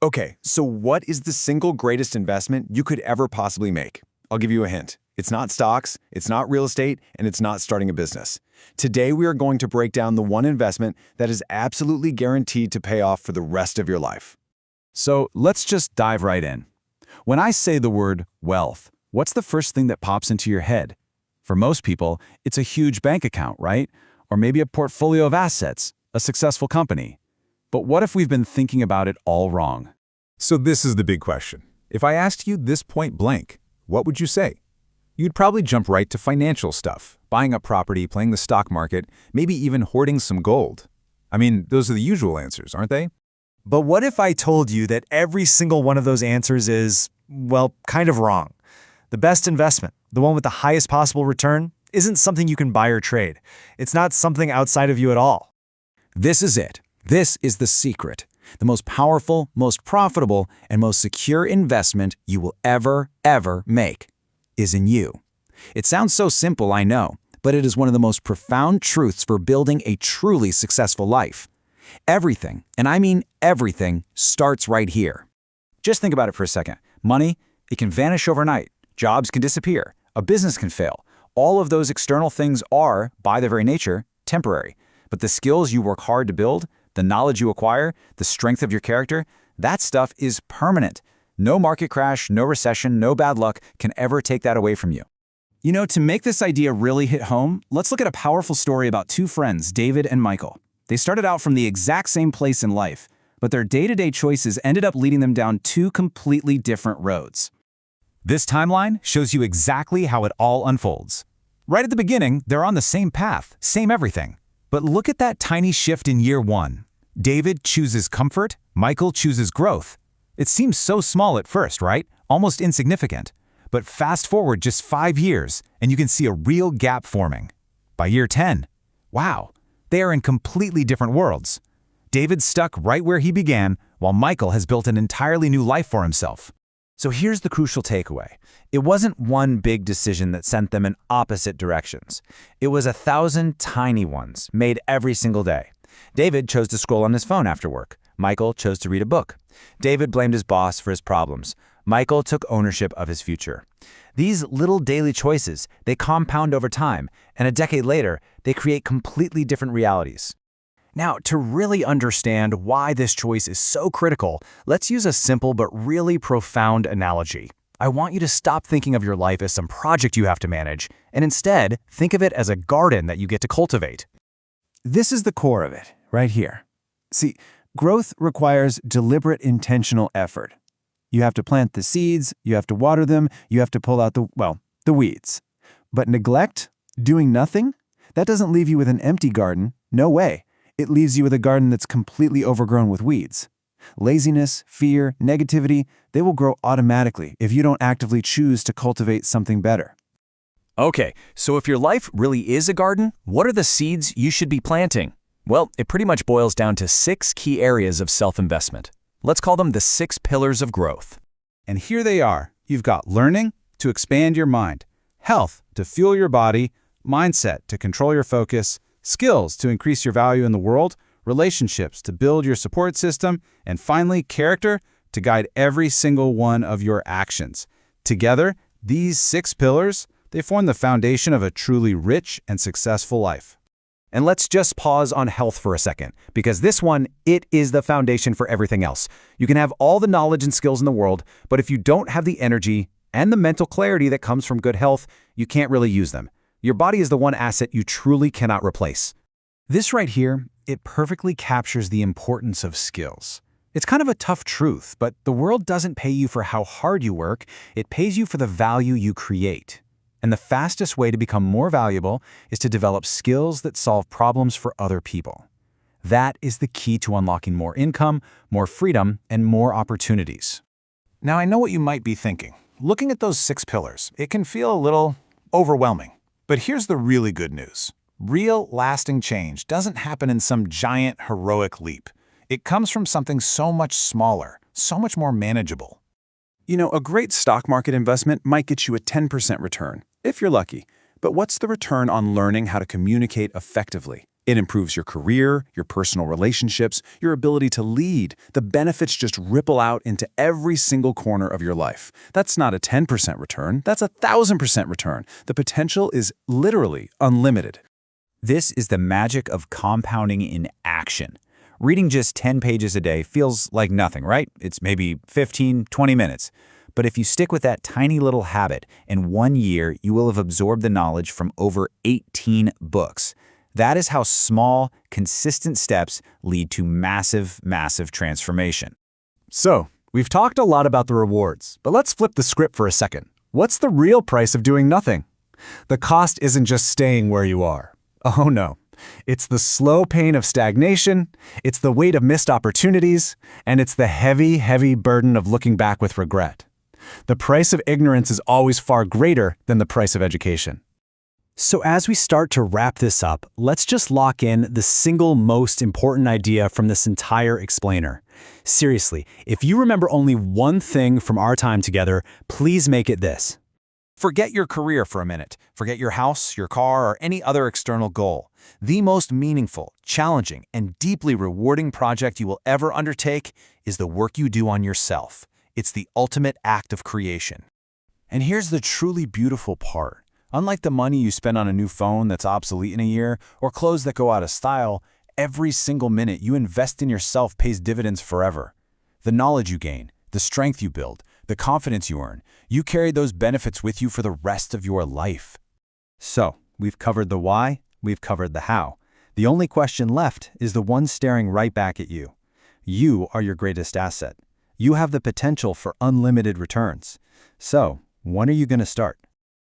Okay, so what is the single greatest investment you could ever possibly make? I'll give you a hint. It's not stocks, it's not real estate, and it's not starting a business. Today, we are going to break down the one investment that is absolutely guaranteed to pay off for the rest of your life. So let's just dive right in. When I say the word wealth, what's the first thing that pops into your head? For most people, it's a huge bank account, right? Or maybe a portfolio of assets, a successful company. But what if we've been thinking about it all wrong? So this is the big question. If I asked you this point blank, what would you say? You'd probably jump right to financial stuff, buying a property, playing the stock market, maybe even hoarding some gold. I mean, those are the usual answers, aren't they? But what if I told you that every single one of those answers is, well, kind of wrong? The best investment, the one with the highest possible return, isn't something you can buy or trade. It's not something outside of you at all. This is it. This is the secret. The most powerful, most profitable, and most secure investment you will ever make is in you. It sounds so simple, I know, but it is one of the most profound truths for building a truly successful life. Everything, and I mean everything, starts right here. Just think about it for a second. Money, it can vanish overnight. Jobs can disappear. A business can fail. All of those external things are, by their very nature, temporary. But the skills you work hard to build, the knowledge you acquire, the strength of your character, that stuff is permanent. No market crash, no recession, no bad luck can ever take that away from you. You know, to make this idea really hit home, let's look at a powerful story about two friends, David and Michael. They started out from the exact same place in life, but their day-to-day choices ended up leading them down two completely different roads. This timeline shows you exactly how it all unfolds. Right at the beginning, they're on the same path, same everything. But look at that tiny shift in year one. David chooses comfort, Michael chooses growth. It seems so small at first, right? Almost insignificant. But fast forward just 5 years, and you can see a real gap forming. By year 10, wow, they are in completely different worlds. David's stuck right where he began, while Michael has built an entirely new life for himself. So here's the crucial takeaway. It wasn't one big decision that sent them in opposite directions. It was 1,000 tiny ones, made every single day. David chose to scroll on his phone after work. Michael chose to read a book. David blamed his boss for his problems. Michael took ownership of his future. These little daily choices, they compound over time, and a decade later, they create completely different realities. Now, to really understand why this choice is so critical, let's use a simple but really profound analogy. I want you to stop thinking of your life as some project you have to manage, and instead, think of it as a garden that you get to cultivate. This is the core of it, right here. See, growth requires deliberate, intentional effort. You have to plant the seeds, you have to water them, you have to pull out the weeds. But neglect, doing nothing, that doesn't leave you with an empty garden, no way. It leaves you with a garden that's completely overgrown with weeds. Laziness, fear, negativity, they will grow automatically if you don't actively choose to cultivate something better. Okay, so if your life really is a garden, what are the seeds you should be planting? Well, it pretty much boils down to 6 key areas of self-investment. Let's call them the 6 pillars of growth. And here they are. You've got learning to expand your mind, health to fuel your body, mindset to control your focus, skills to increase your value in the world, relationships to build your support system, and finally, character to guide every single one of your actions. Together, these 6 pillars, they form the foundation of a truly rich and successful life. And let's just pause on health for a second, because this one, it is the foundation for everything else. You can have all the knowledge and skills in the world, but if you don't have the energy and the mental clarity that comes from good health, you can't really use them. Your body is the one asset you truly cannot replace. This right here, it perfectly captures the importance of skills. It's kind of a tough truth, but the world doesn't pay you for how hard you work, it pays you for the value you create. And the fastest way to become more valuable is to develop skills that solve problems for other people. That is the key to unlocking more income, more freedom, and more opportunities. Now, I know what you might be thinking. Looking at those 6 pillars, it can feel a little overwhelming. But here's the really good news. Real, lasting change doesn't happen in some giant, heroic leap. It comes from something so much smaller, so much more manageable. You know, a great stock market investment might get you a 10% return, if you're lucky. But what's the return on learning how to communicate effectively? It improves your career, your personal relationships, your ability to lead. The benefits just ripple out into every single corner of your life. That's not a 10% return, that's 1,000% return. The potential is literally unlimited. This is the magic of compounding in action. Reading just 10 pages a day feels like nothing, right? It's maybe 15, 20 minutes. But if you stick with that tiny little habit, in 1 year, you will have absorbed the knowledge from over 18 books. That is how small, consistent steps lead to massive, massive transformation. So, we've talked a lot about the rewards, but let's flip the script for a second. What's the real price of doing nothing? The cost isn't just staying where you are. Oh no. It's the slow pain of stagnation, it's the weight of missed opportunities, and it's the heavy, heavy burden of looking back with regret. The price of ignorance is always far greater than the price of education. So as we start to wrap this up, let's just lock in the single most important idea from this entire explainer. Seriously, if you remember only one thing from our time together, please make it this. Forget your career for a minute. Forget your house, your car, or any other external goal. The most meaningful, challenging, and deeply rewarding project you will ever undertake is the work you do on yourself. It's the ultimate act of creation. And here's the truly beautiful part. Unlike the money you spend on a new phone that's obsolete in a year, or clothes that go out of style, every single minute you invest in yourself pays dividends forever. The knowledge you gain, the strength you build, the confidence you earn, you carry those benefits with you for the rest of your life. So, we've covered the why, we've covered the how. The only question left is the one staring right back at you. You are your greatest asset. You have the potential for unlimited returns. So, when are you going to start?